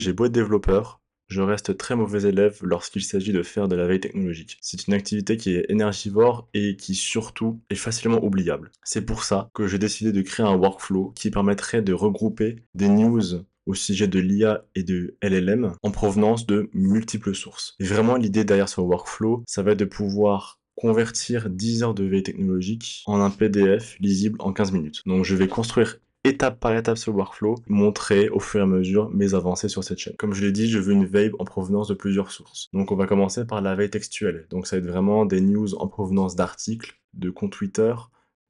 J'ai beau être développeur, je reste très mauvais élève lorsqu'il s'agit de faire de la veille technologique. C'est une activité qui est énergivore et qui surtout est facilement oubliable. C'est pour ça que j'ai décidé de créer un workflow qui permettrait de regrouper des news au sujet de l'IA et de LLM en provenance de multiples sources. Et vraiment l'idée derrière ce workflow, ça va être de pouvoir convertir 10 heures de veille technologique en un PDF lisible en 15 minutes. Donc je vais construire étape par étape ce workflow, montrer au fur et à mesure mes avancées sur cette chaîne. Comme je l'ai dit, je veux une veille en provenance de plusieurs sources. Donc on va commencer par la veille textuelle. Donc ça va être vraiment des news en provenance d'articles, de comptes Twitter,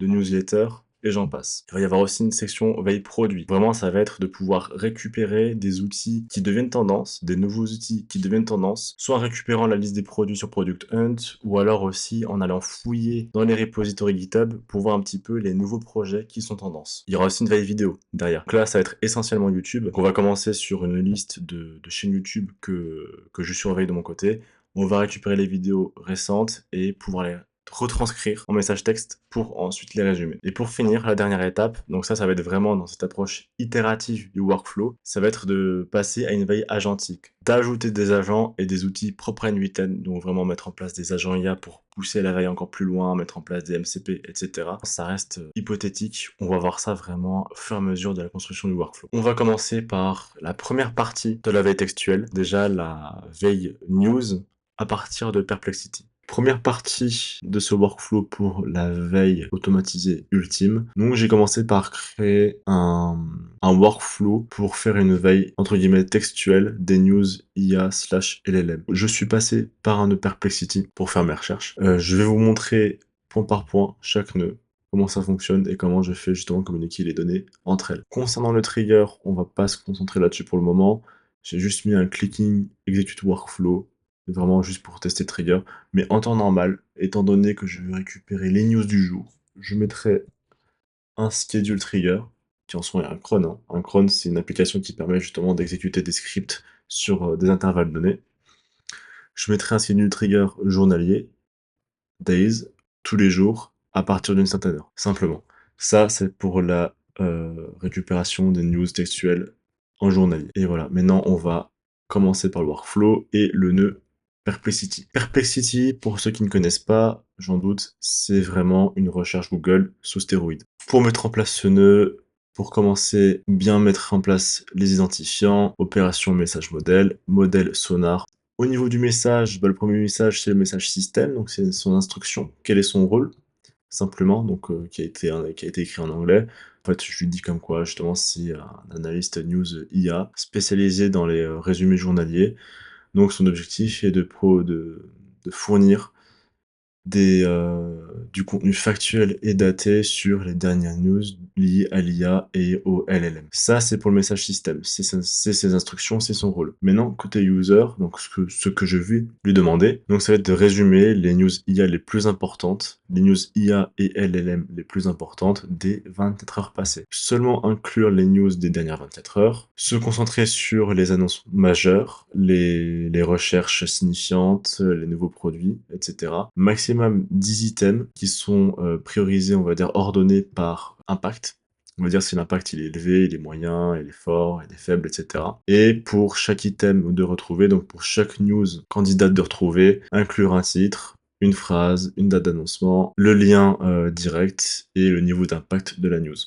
de newsletters, et j'en passe. Il va y avoir aussi une section veille produit. Vraiment, ça va être de pouvoir récupérer des outils qui deviennent tendance, des nouveaux outils qui deviennent tendance, soit en récupérant la liste des produits sur Product Hunt, ou alors aussi en allant fouiller dans les repositories GitHub pour voir un petit peu les nouveaux projets qui sont tendance. Il y aura aussi une veille vidéo derrière. Donc là, ça va être essentiellement YouTube. Donc on va commencer sur une liste de chaînes YouTube que je surveille de mon côté. On va récupérer les vidéos récentes et pouvoir les retranscrire en message texte pour ensuite les résumer. Et pour finir, la dernière étape, donc ça va être vraiment dans cette approche itérative du workflow, ça va être de passer à une veille agentique, d'ajouter des agents et des outils propres à une huitaine, donc vraiment mettre en place des agents IA pour pousser la veille encore plus loin, mettre en place des MCP, etc. Ça reste hypothétique, on va voir ça vraiment au fur et à mesure de la construction du workflow. On va commencer par la première partie de la veille textuelle, déjà la veille news à partir de Perplexity. Première partie de ce workflow pour la veille automatisée ultime. Donc j'ai commencé par créer un workflow pour faire une veille entre guillemets textuelle des news IA/LLM. Je suis passé par un nœud Perplexity pour faire mes recherches. Je vais vous montrer point par point chaque nœud, comment ça fonctionne et comment je fais justement communiquer les données entre elles. Concernant le trigger, on va pas se concentrer là-dessus pour le moment. J'ai juste mis un clicking execute workflow, vraiment juste pour tester le trigger. Mais en temps normal, étant donné que je vais récupérer les news du jour, je mettrai un schedule trigger, qui en soit un cron, hein. Un cron, c'est une application qui permet justement d'exécuter des scripts sur des intervalles donnés. Je mettrai un schedule trigger journalier, days, tous les jours, à partir d'une certaine heure, simplement. Ça, c'est pour la récupération des news textuelles en journalier. Et voilà, maintenant on va commencer par le workflow et le nœud Perplexity. Perplexity, pour ceux qui ne connaissent pas, j'en doute, c'est vraiment une recherche Google sous stéroïdes. Pour mettre en place ce nœud, pour commencer, bien mettre en place les identifiants, opération message modèle, modèle sonar. Au niveau du message, le premier message, c'est le message système, donc c'est son instruction, quel est son rôle, simplement, donc qui a été écrit en anglais. En fait, je lui dis comme quoi, justement, c'est un analyste news IA spécialisé dans les résumés journaliers. Donc son objectif est de fournir du contenu factuel et daté sur les dernières news liées à l'IA et au LLM. Ça, c'est pour le message système. C'est ses instructions, c'est son rôle. Maintenant, côté user, donc ce que je vais lui demander, donc ça va être de résumer les news IA les plus importantes, les news IA et LLM les plus importantes des 24 heures passées. Seulement inclure les news des dernières 24 heures, se concentrer sur les annonces majeures, les recherches signifiantes, les nouveaux produits, etc. Maximum 10 items qui sont priorisés, on va dire, ordonnés par impact. On va dire si l'impact il est élevé, il est moyen, il est fort, il est faible, etc. Et pour chaque item de retrouver, donc pour chaque news candidate de retrouver, inclure un titre, une phrase, une date d'annoncement, le lien direct et le niveau d'impact de la news.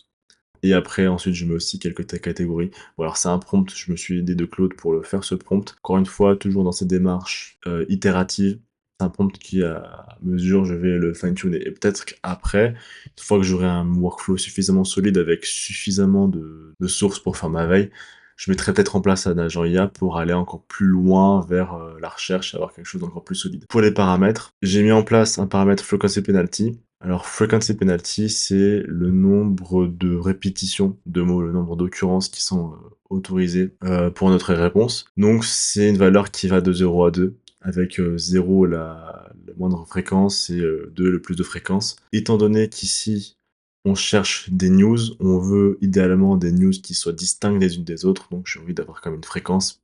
Et après, ensuite, je mets aussi quelques catégories. Bon, alors c'est un prompt, je me suis aidé de Claude pour le faire, ce prompt. Encore une fois, toujours dans ces démarches itératives. C'est un prompt qui, à mesure, je vais le fine-tuner. Et peut-être qu'après, une fois que j'aurai un workflow suffisamment solide avec suffisamment de sources pour faire ma veille, je mettrai peut-être en place un agent IA pour aller encore plus loin vers la recherche, avoir quelque chose d'encore plus solide. Pour les paramètres, j'ai mis en place un paramètre frequency penalty. Alors, frequency penalty, c'est le nombre de répétitions de mots, le nombre d'occurrences qui sont autorisées pour notre réponse. Donc, c'est une valeur qui va de 0 à 2, avec 0 la moindre fréquence et 2 le plus de fréquence. Étant donné qu'ici, on cherche des news, on veut idéalement des news qui soient distinctes les unes des autres, donc j'ai envie d'avoir comme une fréquence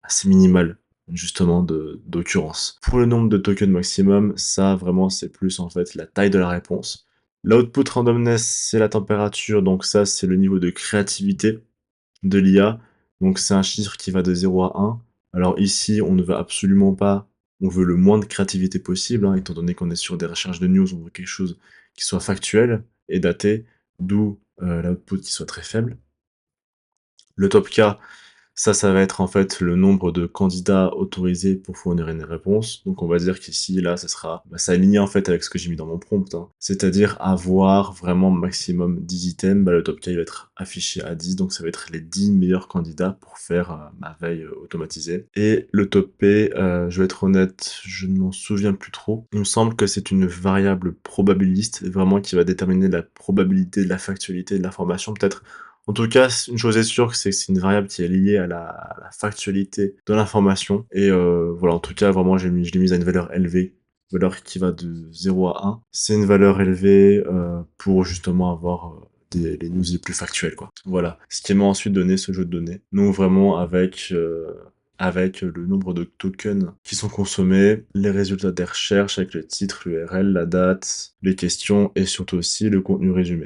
assez minimale justement d'occurrence. Pour le nombre de tokens maximum, ça vraiment c'est plus en fait la taille de la réponse. L'output randomness, c'est la température, donc ça c'est le niveau de créativité de l'IA. Donc c'est un chiffre qui va de 0 à 1. Alors ici, on ne veut absolument pas, on veut le moins de créativité possible, hein, étant donné qu'on est sur des recherches de news, on veut quelque chose qui soit factuel et daté, d'où l'output qui soit très faible. Le top K, ça va être en fait le nombre de candidats autorisés pour fournir une réponse. Donc on va dire qu'ici, là, ça sera, c'est aligné en fait avec ce que j'ai mis dans mon prompt, hein. C'est-à-dire avoir vraiment maximum 10 items. Bah, le top K il va être affiché à 10, donc ça va être les 10 meilleurs candidats pour faire ma veille automatisée. Et le top P, je vais être honnête, je ne m'en souviens plus trop. Il me semble que c'est une variable probabiliste, vraiment qui va déterminer la probabilité de la factualité de l'information, peut-être. En tout cas, une chose est sûre, c'est que c'est une variable qui est liée à la factualité de l'information. Et voilà, en tout cas, vraiment, je l'ai mise à une valeur élevée, valeur qui va de 0 à 1. C'est une valeur élevée pour justement avoir les news les plus factuelles, quoi. Voilà, ce qui m'a ensuite donné ce jeu de données. Donc vraiment avec le nombre de tokens qui sont consommés, les résultats des recherches avec le titre, l'URL, la date, les questions et surtout aussi le contenu résumé.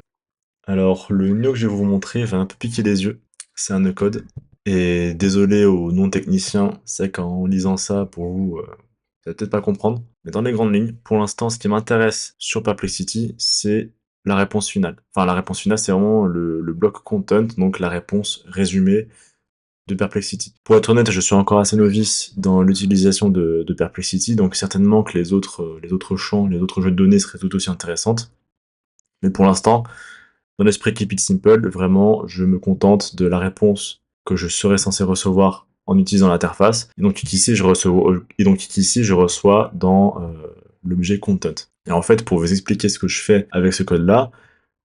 Alors, le nœud que je vais vous montrer va un peu piquer les yeux. C'est un nœud code. Et désolé aux non-techniciens, c'est qu'en lisant ça, pour vous, vous allez peut-être pas comprendre. Mais dans les grandes lignes, pour l'instant, ce qui m'intéresse sur Perplexity, c'est la réponse finale. Enfin, la réponse finale, c'est vraiment le bloc content, donc la réponse résumée de Perplexity. Pour être honnête, je suis encore assez novice dans l'utilisation de Perplexity, donc certainement que les autres champs, les autres jeux de données seraient tout aussi intéressantes. Mais pour l'instant, dans l'esprit Keep It Simple, vraiment, je me contente de la réponse que je serais censé recevoir en utilisant l'interface. Et donc ici, je reçois dans l'objet content. Et en fait, pour vous expliquer ce que je fais avec ce code-là,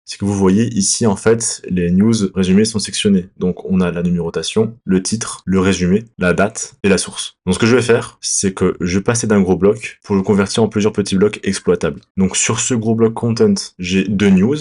c'est que vous voyez ici, en fait, les news résumés sont sectionnés. Donc, on a la numérotation, le titre, le résumé, la date et la source. Donc, ce que je vais faire, c'est que je vais passer d'un gros bloc pour le convertir en plusieurs petits blocs exploitables. Donc, sur ce gros bloc content, j'ai deux news.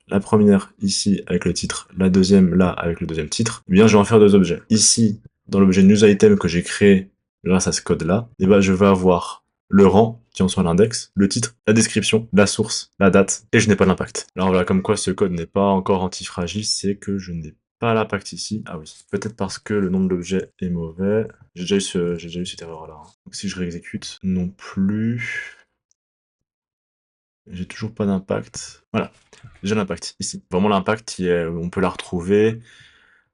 La première ici avec le titre, la deuxième là avec le deuxième titre. Eh bien, je vais en faire deux objets. Ici, dans l'objet news item que j'ai créé grâce à ce code-là, eh ben, je vais avoir le rang qui en soit l'index, le titre, la description, la source, la date, et je n'ai pas d'impact. Alors voilà, comme quoi ce code n'est pas encore antifragile, c'est que je n'ai pas l'impact ici. Ah oui, peut-être parce que le nombre d'objets est mauvais. J'ai déjà eu cette erreur-là, hein. Donc si je réexécute, non plus. J'ai toujours pas d'impact. Voilà, j'ai l'impact ici. Vraiment l'impact qui est, on peut la retrouver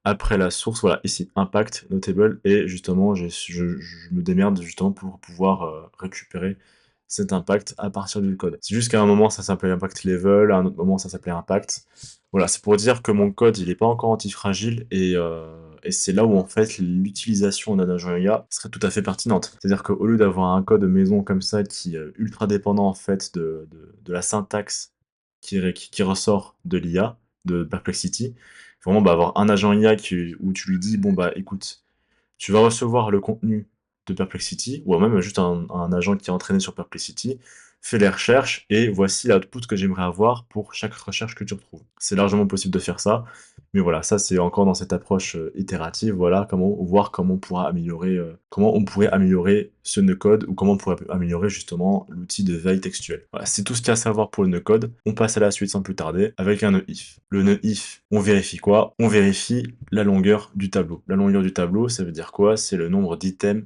après la source, voilà, ici, impact, notable, et justement, je me démerde justement pour pouvoir récupérer cet impact à partir du code. C'est juste qu'à un moment, ça s'appelait impact level, à un autre moment, ça s'appelait impact. Voilà, c'est pour dire que mon code, il n'est pas encore antifragile, et c'est là où, en fait, l'utilisation d'un agent IA serait tout à fait pertinente. C'est-à-dire qu'au lieu d'avoir un code maison comme ça, qui est ultra dépendant, en fait, de la syntaxe qui ressort de l'IA, de Perplexity, vraiment bah, avoir un agent IA où tu lui dis, bon bah écoute, tu vas recevoir le contenu de Perplexity, ou même juste un agent qui est entraîné sur Perplexity, fais les recherches et voici l'output que j'aimerais avoir pour chaque recherche que tu retrouves. C'est largement possible de faire ça, mais voilà, ça c'est encore dans cette approche itérative, voilà, voir comment on pourra améliorer, comment on pourrait améliorer ce no-code ou comment on pourrait améliorer justement l'outil de veille textuelle. Voilà, c'est tout ce qu'il y a à savoir pour le no-code. On passe à la suite sans plus tarder avec un no-if. Le no-if, on vérifie quoi? On vérifie la longueur du tableau. La longueur du tableau, ça veut dire quoi? C'est le nombre d'items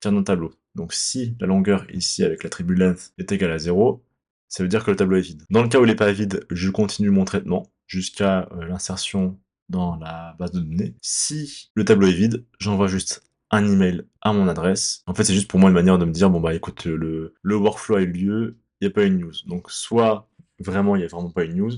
qu'il y a dans le tableau. Donc si la longueur ici avec l'attribut length est égale à 0, ça veut dire que le tableau est vide. Dans le cas où il n'est pas vide, je continue mon traitement jusqu'à l'insertion dans la base de données. Si le tableau est vide, j'envoie juste un email à mon adresse. En fait, c'est juste pour moi une manière de me dire, bon bah écoute, le workflow a eu lieu, il n'y a pas une news. Donc soit vraiment il n'y a vraiment pas une news,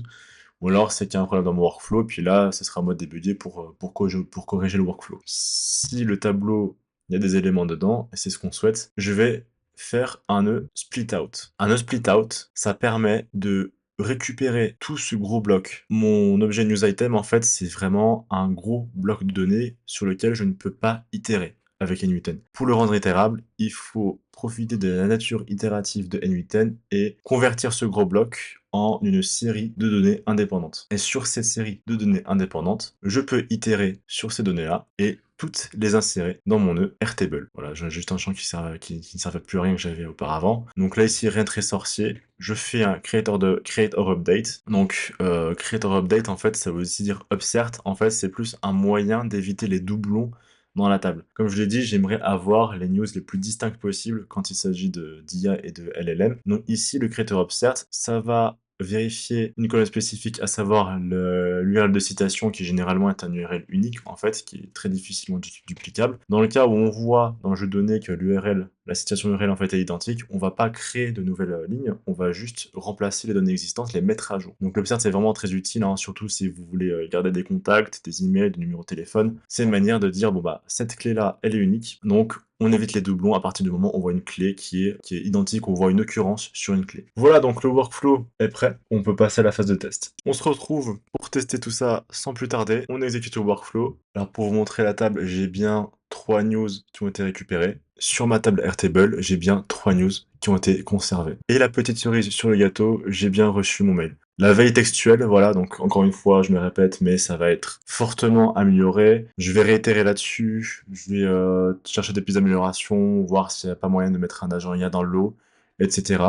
ou alors c'est qu'il y a un problème dans mon workflow, puis là, ce sera en mode débugger pour corriger le workflow. Si le tableau, il y a des éléments dedans, et c'est ce qu'on souhaite, je vais faire un nœud split out. Un nœud split out, ça permet de récupérer tout ce gros bloc. Mon objet news item, en fait, c'est vraiment un gros bloc de données sur lequel je ne peux pas itérer avec n8n. Pour le rendre itérable, il faut profiter de la nature itérative de n8n et convertir ce gros bloc en une série de données indépendantes. Et sur cette série de données indépendantes, je peux itérer sur ces données-là et toutes les insérer dans mon nœud Airtable. Voilà, j'ai juste un champ qui ne servait plus à rien que j'avais auparavant. Donc là, ici, rien de très sorcier. Je fais un create or update. Donc, create or update, en fait, ça veut aussi dire upsert. En fait, c'est plus un moyen d'éviter les doublons dans la table. Comme je l'ai dit, j'aimerais avoir les news les plus distinctes possibles quand il s'agit d'IA et de LLM. Donc ici, le Creator Observed, ça va vérifier une colonne spécifique, à savoir l'URL de citation qui généralement est un URL unique en fait, qui est très difficilement duplicable. Dans le cas où on voit dans le jeu de données que l'URL, la citation URL en fait est identique, on va pas créer de nouvelles lignes, on va juste remplacer les données existantes, les mettre à jour. Donc l'Observe c'est vraiment très utile, hein, surtout si vous voulez garder des contacts, des emails, des numéros de téléphone. C'est une manière de dire bon bah cette clé là elle est unique, donc on évite les doublons à partir du moment où on voit une clé qui est identique, on voit une occurrence sur une clé. Voilà, donc le workflow est prêt, on peut passer à la phase de test. On se retrouve pour tester tout ça sans plus tarder, on exécute le workflow. Alors pour vous montrer la table, j'ai bien 3 news qui ont été récupérées. Sur ma table Airtable, j'ai bien 3 news qui ont été conservées. Et la petite cerise sur le gâteau, j'ai bien reçu mon mail. La veille textuelle, voilà, donc encore une fois, je me répète, mais ça va être fortement amélioré. Je vais réitérer là-dessus, je vais chercher des pistes d'amélioration, voir s'il n'y a pas moyen de mettre un agent IA dans le lot, etc.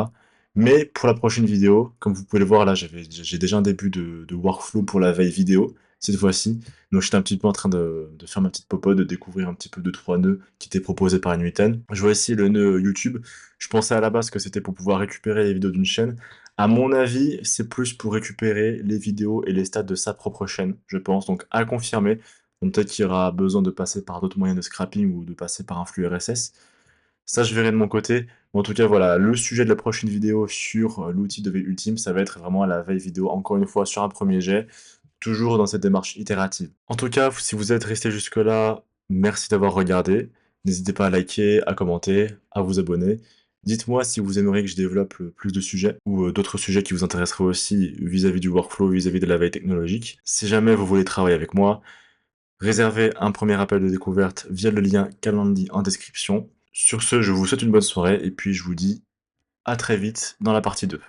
Mais pour la prochaine vidéo, comme vous pouvez le voir là, j'ai déjà un début de workflow pour la veille vidéo, cette fois-ci. Donc j'étais un petit peu en train de faire ma petite popote, de découvrir un petit peu 2-3 nœuds qui étaient proposés par Inuiten. Je vois ici le nœud YouTube. Je pensais à la base que c'était pour pouvoir récupérer les vidéos d'une chaîne. À mon avis, c'est plus pour récupérer les vidéos et les stats de sa propre chaîne, je pense. Donc à confirmer. Donc peut-être qu'il y aura besoin de passer par d'autres moyens de scrapping ou de passer par un flux RSS. Ça, je verrai de mon côté. Mais en tout cas, voilà, le sujet de la prochaine vidéo sur l'outil de veille ultime, ça va être vraiment la veille vidéo, encore une fois, sur un premier jet, toujours dans cette démarche itérative. En tout cas, si vous êtes resté jusque-là, merci d'avoir regardé. N'hésitez pas à liker, à commenter, à vous abonner. Dites-moi si vous aimeriez que je développe plus de sujets ou d'autres sujets qui vous intéresseraient aussi vis-à-vis du workflow, vis-à-vis de la veille technologique. Si jamais vous voulez travailler avec moi, réservez un premier appel de découverte via le lien Calendly en description. Sur ce, je vous souhaite une bonne soirée et puis je vous dis à très vite dans la partie 2.